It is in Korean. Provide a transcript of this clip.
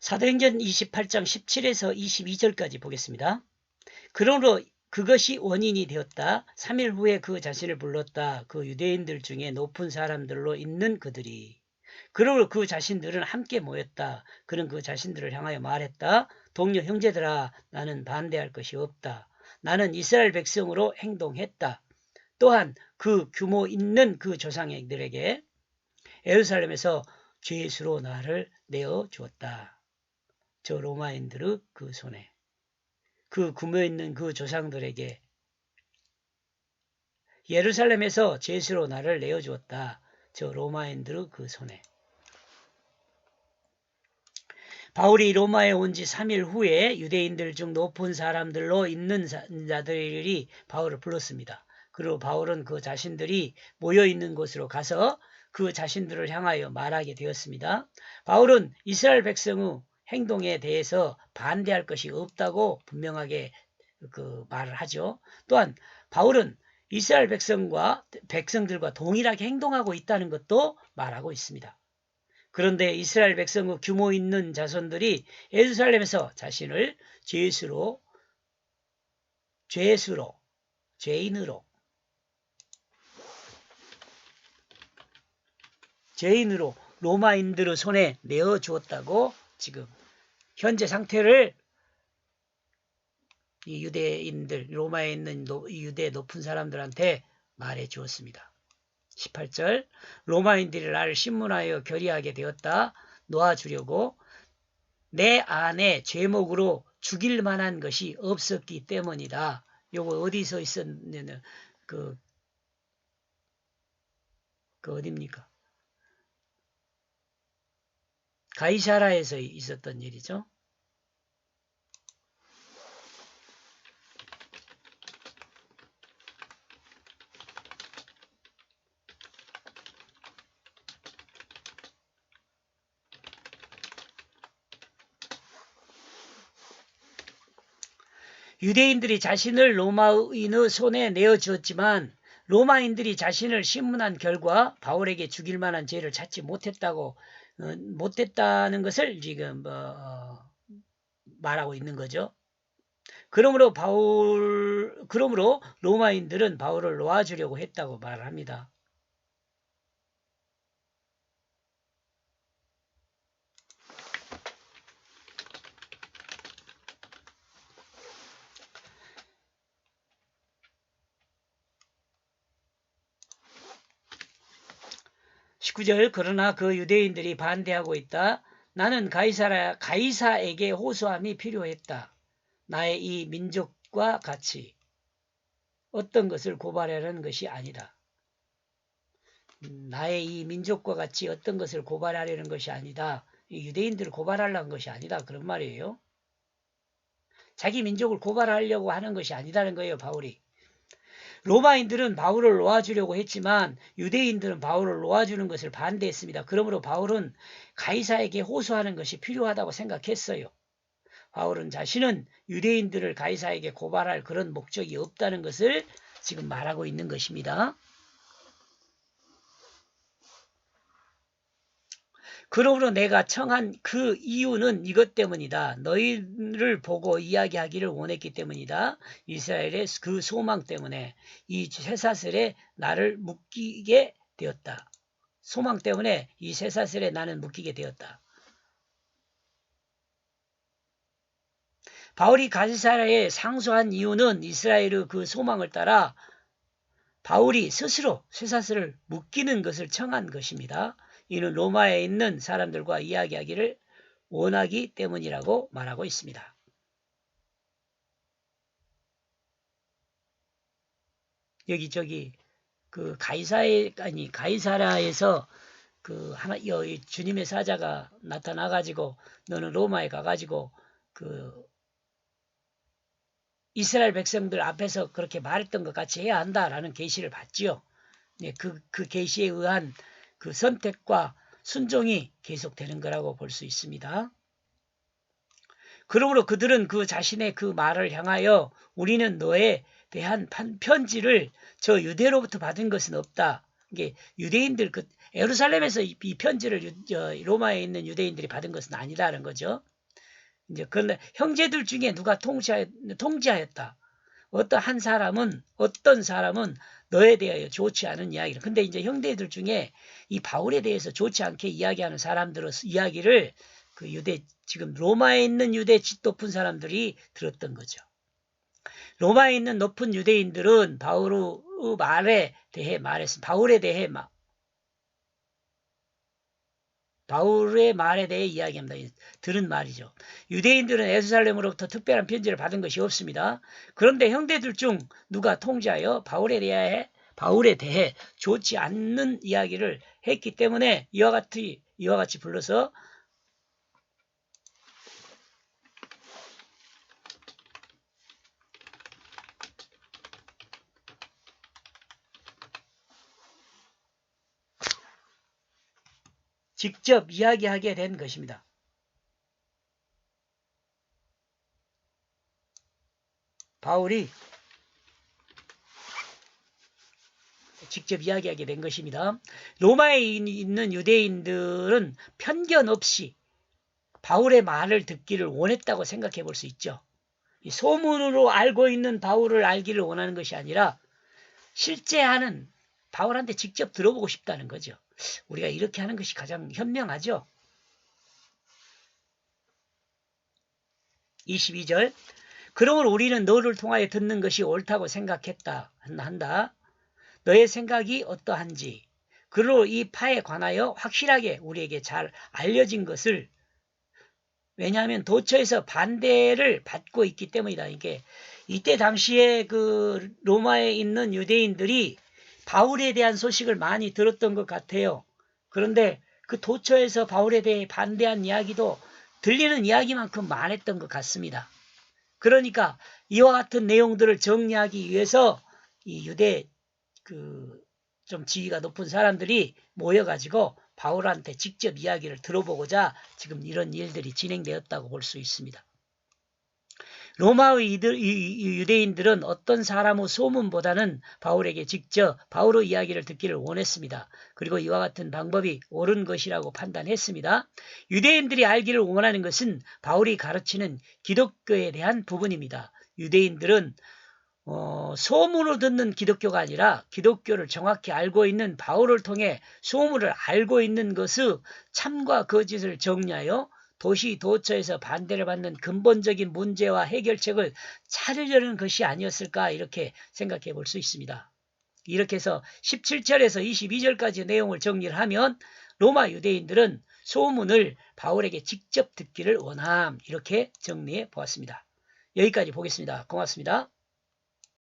사도행전 28장 17에서 22절까지 보겠습니다. 그러므로 그것이 원인이 되었다. 3일 후에 그 자신을 불렀다. 그 유대인들 중에 높은 사람들로 있는 그들이. 그러므로 그 자신들은 함께 모였다. 그는 그 자신들을 향하여 말했다. 동료 형제들아, 나는 반대할 것이 없다. 나는 이스라엘 백성으로 행동했다. 또한 그 규모 있는 그 조상들에게 예루살렘에서 죄수로 나를 내어 주었다. 저 로마인들의 그 손에, 그 규모 있는 그 조상들에게 예루살렘에서 죄수로 나를 내어 주었다. 저 로마인들의 그 손에. 바울이 로마에 온 지 3일 후에 유대인들 중 높은 사람들로 있는 자들이 바울을 불렀습니다. 그리고 바울은 그 자신들이 모여있는 곳으로 가서 그 자신들을 향하여 말하게 되었습니다. 바울은 이스라엘 백성의 행동에 대해서 반대할 것이 없다고 분명하게 말을 하죠. 또한 바울은 이스라엘 백성들과 동일하게 행동하고 있다는 것도 말하고 있습니다. 그런데 이스라엘 백성의 규모 있는 자손들이 예루살렘에서 자신을 죄인으로 로마인들의 손에 내어 주었다고 지금 현재 상태를 이 유대인들, 로마에 있는 유대 높은 사람들한테 말해 주었습니다. 18절, 로마인들이 나를 신문하여 결의하게 되었다. 놓아주려고 내 안에 죄목으로 죽일 만한 것이 없었기 때문이다. 요거 어디서 있었냐면 그 어디입니까? 가이사라에서 있었던 일이죠. 유대인들이 자신을 로마인의 손에 내어주었지만 로마인들이 자신을 신문한 결과 바울에게 죽일 만한 죄를 찾지 못했다는 것을 지금 말하고 있는 거죠. 그러므로 로마인들은 바울을 놓아주려고 했다고 말을 합니다. (19절) 그러나 그 유대인들이 반대하고 있다. 나는 가이사에게 호소함이 필요했다. 나의 이 민족과 같이 어떤 것을 고발하려는 것이 아니다. 나의 이 민족과 같이 어떤 것을 고발하려는 것이 아니다. 유대인들을 고발하려는 것이 아니다. 그런 말이에요. 자기 민족을 고발하려고 하는 것이 아니다는 거예요. 바울이. 로마인들은 바울을 놓아주려고 했지만 유대인들은 바울을 놓아주는 것을 반대했습니다. 그러므로 바울은 가이사에게 호소하는 것이 필요하다고 생각했어요. 바울은 자신은 유대인들을 가이사에게 고발할 그런 목적이 없다는 것을 지금 말하고 있는 것입니다. 그러므로 내가 청한 그 이유는 이것 때문이다. 너희를 보고 이야기하기를 원했기 때문이다. 이스라엘의 그 소망 때문에 이 쇠사슬에 나를 묶이게 되었다. 소망 때문에 이 쇠사슬에 나는 묶이게 되었다. 바울이 가이사라에 상소한 이유는 이스라엘의 그 소망을 따라 바울이 스스로 쇠사슬을 묶이는 것을 청한 것입니다. 이는 로마에 있는 사람들과 이야기하기를 원하기 때문이라고 말하고 있습니다. 여기저기 그 가이사라에서 그 주님의 사자가 나타나가지고 너는 로마에 가가지고 그 이스라엘 백성들 앞에서 그렇게 말했던 것 같이 해야 한다라는 계시를 받지요. 네, 그 계시에 의한 그 선택과 순종이 계속되는 거라고 볼 수 있습니다. 그러므로 그들은 그 자신의 그 말을 향하여 우리는 너에 대한 편지를 저 유대로부터 받은 것은 없다. 이게 유대인들 예루살렘에서 이 편지를 로마에 있는 유대인들이 받은 것은 아니다라는 거죠. 이제 그런데 형제들 중에 누가 통지하였다. 어떤 사람은 너에 대하여 좋지 않은 이야기를. 근데 이제 형제들 중에 이 바울에 대해서 좋지 않게 이야기하는 사람들의 이야기를 지금 로마에 있는 유대 높은 사람들이 들었던 거죠. 로마에 있는 높은 유대인들은 바울의 말에 대해 말했습니다. 바울의 말에 대해 이야기합니다. 들은 말이죠. 유대인들은 예루살렘으로부터 특별한 편지를 받은 것이 없습니다. 그런데 형제들 중 누가 통지하여 바울에 대해 좋지 않는 이야기를 했기 때문에 이와 같이 불러서 직접 이야기하게 된 것입니다. 바울이 직접 이야기하게 된 것입니다. 로마에 있는 유대인들은 편견 없이 바울의 말을 듣기를 원했다고 생각해 볼 수 있죠. 소문으로 알고 있는 바울을 알기를 원하는 것이 아니라 실제 하는 바울한테 직접 들어보고 싶다는 거죠. 우리가 이렇게 하는 것이 가장 현명하죠. 22절 그러므로 우리는 너를 통하여 듣는 것이 옳다고 한다. 너의 생각이 어떠한지 그러므로 이 파에 관하여 확실하게 우리에게 잘 알려진 것을 왜냐하면 도처에서 반대를 받고 있기 때문이다. 이때 당시에 그 로마에 있는 유대인들이 바울에 대한 소식을 많이 들었던 것 같아요. 그런데 그 도처에서 바울에 대해 반대한 이야기도 들리는 이야기만큼 많았던 것 같습니다. 그러니까 이와 같은 내용들을 정리하기 위해서 이 유대 좀 지위가 높은 사람들이 모여가지고 바울한테 직접 이야기를 들어보고자 지금 이런 일들이 진행되었다고 볼 수 있습니다. 로마의 유대인들은 어떤 사람의 소문보다는 바울에게 직접 바울의 이야기를 듣기를 원했습니다. 그리고 이와 같은 방법이 옳은 것이라고 판단했습니다. 유대인들이 알기를 원하는 것은 바울이 가르치는 기독교에 대한 부분입니다. 유대인들은 소문으로 듣는 기독교가 아니라 기독교를 정확히 알고 있는 바울을 통해 소문을 알고 있는 것의 참과 거짓을 정리하여 도처에서 반대를 받는 근본적인 문제와 해결책을 찾으려는 것이 아니었을까 이렇게 생각해 볼 수 있습니다. 이렇게 해서 17절에서 22절까지 내용을 정리를 하면 로마 유대인들은 소문을 바울에게 직접 듣기를 원함 이렇게 정리해 보았습니다. 여기까지 보겠습니다. 고맙습니다.